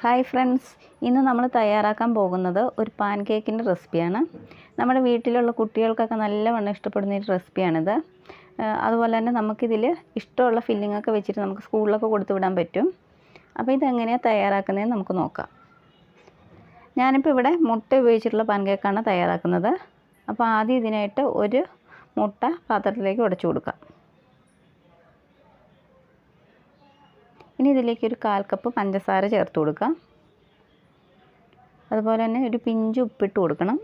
Hi friends, ഇന്ന് നമ്മൾ തയ്യാറാക്കാൻ പോകുന്നത് ഒരു പാൻകേക്കിൻ്റെ റെസിപ്പിയാണ്. നമ്മുടെ വീട്ടിലുള്ള കുട്ടികൾക്കൊക്കെ നല്ലവണ്ണം ഇഷ്ടപ്പെടുന്ന ഒരു റെസിപ്പിയാണിത്. അതുപോലെ തന്നെ നമുക്കിതിൽ ഇഷ്ടമുള്ള ഫില്ലിങ്ങൊക്കെ വെച്ചിട്ട് നമുക്ക് സ്കൂളിലൊക്കെ കൊടുത്തു വിടാൻ പറ്റും. അപ്പോൾ ഇതെങ്ങനെയാണ് തയ്യാറാക്കുന്നതെന്ന് നമുക്ക് നോക്കാം. ഞാനിപ്പോൾ ഇവിടെ മുട്ട ഉപയോഗിച്ചിട്ടുള്ള പാൻകേക്കാണ് തയ്യാറാക്കുന്നത്. അപ്പോൾ ആദ്യം ഇതിനായിട്ട് ഒരു മുട്ട പാത്രത്തിലേക്ക് ഉടച്ചു കൊടുക്കാം. ഇനി ഇതിലേക്ക് ഒരു 1/4 കപ്പ് പഞ്ചസാര ചേർത്ത് കൊടുക്കാം. അതുപോലെ തന്നെ ഒരു പിഞ്ച് ഉപ്പിട്ട് കൊടുക്കണം.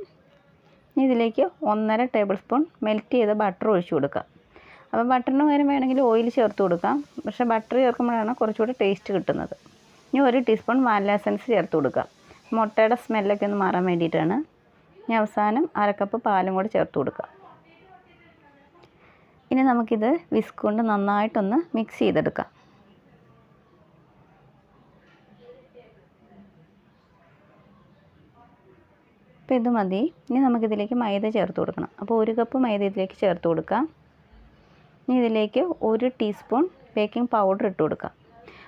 ഇനി ഇതിലേക്ക് 1.5 ടേബിൾ സ്പൂൺ മെൽറ്റ് ചെയ്ത ബട്ടർ ഒഴിച്ച് കൊടുക്കാം. അപ്പോൾ ബട്ടറിന് പകരം വേണമെങ്കിൽ ഓയിൽ ചേർത്ത് കൊടുക്കാം. പക്ഷേ ബട്ടർ ചേർക്കുമ്പോഴാണ് കുറച്ചുകൂടി ടേസ്റ്റ് കിട്ടുന്നത്. ഇനി 1 ടീസ്പൂൺ വാനില എസൻസ് ചേർത്ത് കൊടുക്കാം. മുട്ടയുടെ സ്മെല്ലൊക്കെ ഒന്ന് മാറാൻ വേണ്ടിയിട്ടാണ്. ഇനി അവസാനം 1/2 കപ്പ് പാലും കൂടി ചേർത്ത് കൊടുക്കാം. ഇനി നമുക്കിത് വിസ്ക് കൊണ്ട് നന്നായിട്ടൊന്ന് മിക്സ് ചെയ്തെടുക്കാം. അപ്പോൾ ഇത് മതി. ഇനി നമുക്കിതിലേക്ക് മൈദ ചേർത്ത് കൊടുക്കണം. അപ്പോൾ 1 കപ്പ് മൈദ ഇതിലേക്ക് ചേർത്ത് കൊടുക്കാം. ഇനി ഇതിലേക്ക് 1 ടീസ്പൂൺ ബേക്കിംഗ് പൗഡർ ഇട്ട് കൊടുക്കാം.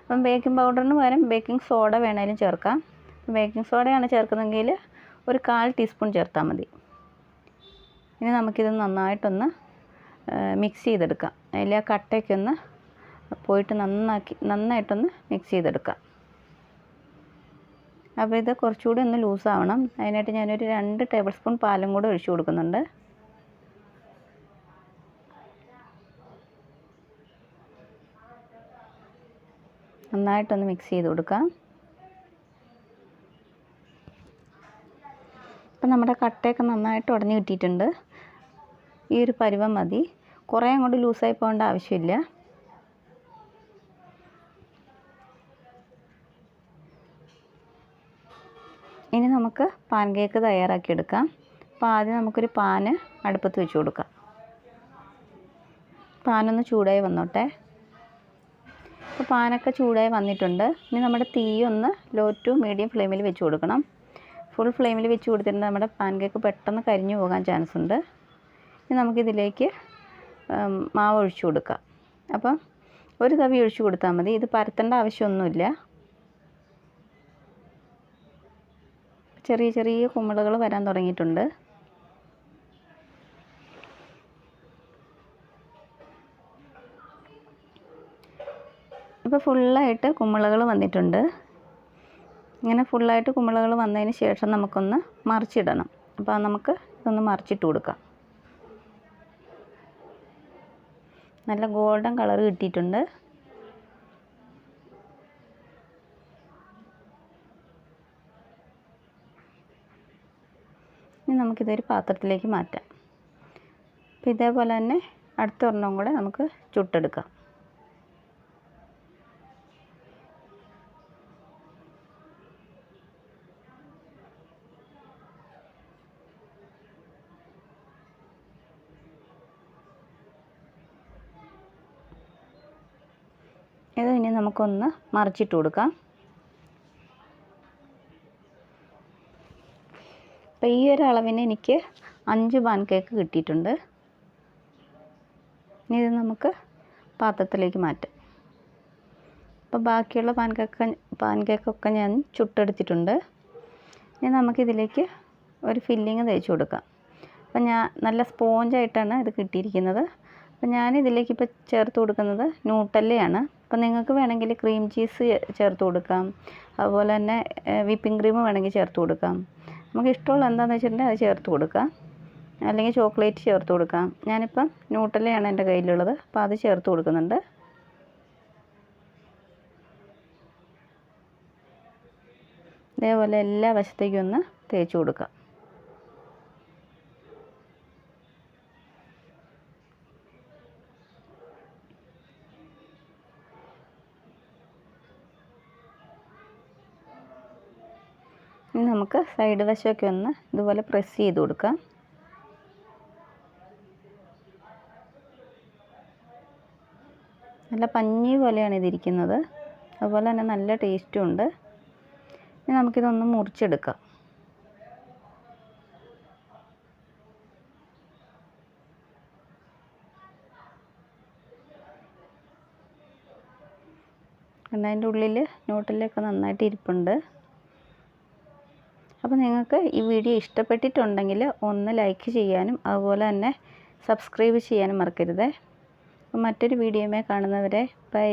അപ്പം ബേക്കിംഗ് പൗഡറിന് പകരം ബേക്കിംഗ് സോഡ വേണേലും ചേർക്കാം. ബേക്കിംഗ് സോഡയാണ് ചേർക്കുന്നതെങ്കിൽ ഒരു 1/4 ടീസ്പൂൺ ചേർത്താൽ മതി. ഇനി നമുക്കിത് നന്നായിട്ടൊന്ന് മിക്സ് ചെയ്തെടുക്കാം. അതിൽ ആ കട്ടയൊക്കെ ഒന്ന് പോയിട്ട് നന്നായിട്ടൊന്ന് മിക്സ് ചെയ്തെടുക്കാം. അപ്പോൾ ഇത് കുറച്ചുകൂടി ഒന്ന് ലൂസാവണം. അതിനായിട്ട് ഞാനൊരു 2 ടേബിൾ സ്പൂൺ പാലും കൂടി ഒഴിച്ചു കൊടുക്കുന്നുണ്ട്. നന്നായിട്ടൊന്ന് മിക്സ് ചെയ്ത് കൊടുക്കാം. അപ്പം നമ്മുടെ കട്ടയൊക്കെ നന്നായിട്ട് ഉടഞ്ഞ് കിട്ടിയിട്ടുണ്ട്. ഈ ഒരു പരുവം മതി. കുറേ അങ്ങോട്ട് ലൂസായി പോകേണ്ട ആവശ്യമില്ല. ഇനി നമുക്ക് പാൻകേക്ക് തയ്യാറാക്കിയെടുക്കാം. അപ്പോൾ ആദ്യം നമുക്കൊരു പാന് അടുപ്പത്ത് വെച്ച് കൊടുക്കാം. പാനൊന്ന് ചൂടായി വന്നോട്ടെ. അപ്പോൾ പാനൊക്കെ ചൂടായി വന്നിട്ടുണ്ട്. ഇനി നമ്മുടെ തീ ഒന്ന് ലോ ടു മീഡിയം ഫ്ലെയിമിൽ വെച്ച് കൊടുക്കണം. ഫുൾ ഫ്ലെയിമിൽ വെച്ച് കൊടുത്തിട്ടുണ്ട് നമ്മുടെ പാൻകേക്ക് പെട്ടെന്ന് കരിഞ്ഞു പോകാൻ ചാൻസ് ഉണ്ട്. ഇനി നമുക്കിതിലേക്ക് മാവ് ഒഴിച്ചു കൊടുക്കാം. അപ്പം ഒരു തവി ഒഴിച്ചു കൊടുത്താൽ മതി. ഇത് പരത്തേണ്ട ആവശ്യമൊന്നുമില്ല. ചെറിയ ചെറിയ കുമിളകൾ വരാൻ തുടങ്ങിയിട്ടുണ്ട്. ഇപ്പോൾ ഫുള്ളായിട്ട് കുമിളകൾ വന്നിട്ടുണ്ട്. ഇങ്ങനെ ഫുള്ളായിട്ട് കുമിളകൾ വന്നതിന് ശേഷം നമുക്കൊന്ന് മറിച്ചിടണം. അപ്പോൾ നമുക്ക് ഇതൊന്ന് മറിച്ചിട്ട് കൊടുക്കാം. നല്ല ഗോൾഡൻ കളർ കിട്ടിയിട്ടുണ്ട്. ഇനി നമുക്കിതൊരു പാത്രത്തിലേക്ക് മാറ്റാം. അപ്പോൾ ഇതേപോലെ തന്നെ അടുത്ത ഒരെണ്ണം കൂടെ നമുക്ക് ചുട്ടെടുക്കാം. ഇത് ഇനി നമുക്കൊന്ന് മറിച്ചിട്ട് കൊടുക്കാം. അപ്പോൾ ഈ ഒരു അളവിന് എനിക്ക് 5 പാൻകേക്ക് കിട്ടിയിട്ടുണ്ട്. ഇനി ഇത് നമുക്ക് പാത്രത്തിലേക്ക് മാറ്റാം. അപ്പോൾ ബാക്കിയുള്ള പാൻകേക്കൊക്കെ ഞാൻ ചുട്ടെടുത്തിട്ടുണ്ട്. ഇനി നമുക്കിതിലേക്ക് ഒരു ഫില്ലിങ് തേച്ച് കൊടുക്കാം. അപ്പോൾ ഞാൻ നല്ല സ്പോഞ്ചായിട്ടാണ് ഇത് കിട്ടിയിരിക്കുന്നത്. അപ്പോൾ ഞാനിതിലേക്ക് ഇപ്പോൾ ചേർത്ത് കൊടുക്കുന്നത് ന്യൂട്ടല്ലയാണ്. അപ്പോൾ നിങ്ങൾക്ക് വേണമെങ്കിൽ ക്രീം ചീസ് ചേർത്ത് കൊടുക്കാം. അതുപോലെ തന്നെ വിപ്പിംഗ് ക്രീം വേണമെങ്കിൽ ചേർത്ത് കൊടുക്കാം. നമുക്ക് ഇഷ്ടമുള്ള എന്താണെന്ന് വെച്ചിട്ടുണ്ടെങ്കിൽ അത് ചേർത്ത് കൊടുക്കാം. അല്ലെങ്കിൽ ചോക്ലേറ്റ് ചേർത്ത് കൊടുക്കാം. ഞാനിപ്പം ന്യൂട്ടല്ലയാണ് എൻ്റെ കയ്യിലുള്ളത്. അപ്പോൾ അത് ചേർത്ത് കൊടുക്കുന്നുണ്ട്. ഇതേപോലെ എല്ലാ വശത്തേക്കും ഒന്ന് തേച്ച് കൊടുക്കാം. ഇനി നമുക്ക് സൈഡ് വശമൊക്കെ ഒന്ന് ഇതുപോലെ പ്രസ് ചെയ്ത് കൊടുക്കാം. നല്ല പഞ്ഞി പോലെയാണ് ഇതിരിക്കുന്നത്. അതുപോലെ തന്നെ നല്ല ടേസ്റ്റും ഉണ്ട്. ഇനി നമുക്കിതൊന്ന് മുറിച്ചെടുക്കാം. അതിൻ്റെ ഉള്ളിൽ ന്യൂട്ടല്ലയൊക്കെ നന്നായിട്ട് ഇരിപ്പുണ്ട്. അപ്പോൾ നിങ്ങൾക്ക് ഈ വീഡിയോ ഇഷ്ടപ്പെട്ടിട്ടുണ്ടെങ്കിൽ ഒന്ന് ലൈക്ക് ചെയ്യാനും അതുപോലെ തന്നെ സബ്സ്ക്രൈബ് ചെയ്യാനും മറക്കരുത്. അപ്പോൾ മറ്റൊരു വീഡിയോയുമായി കാണുന്നവരെ ബൈ.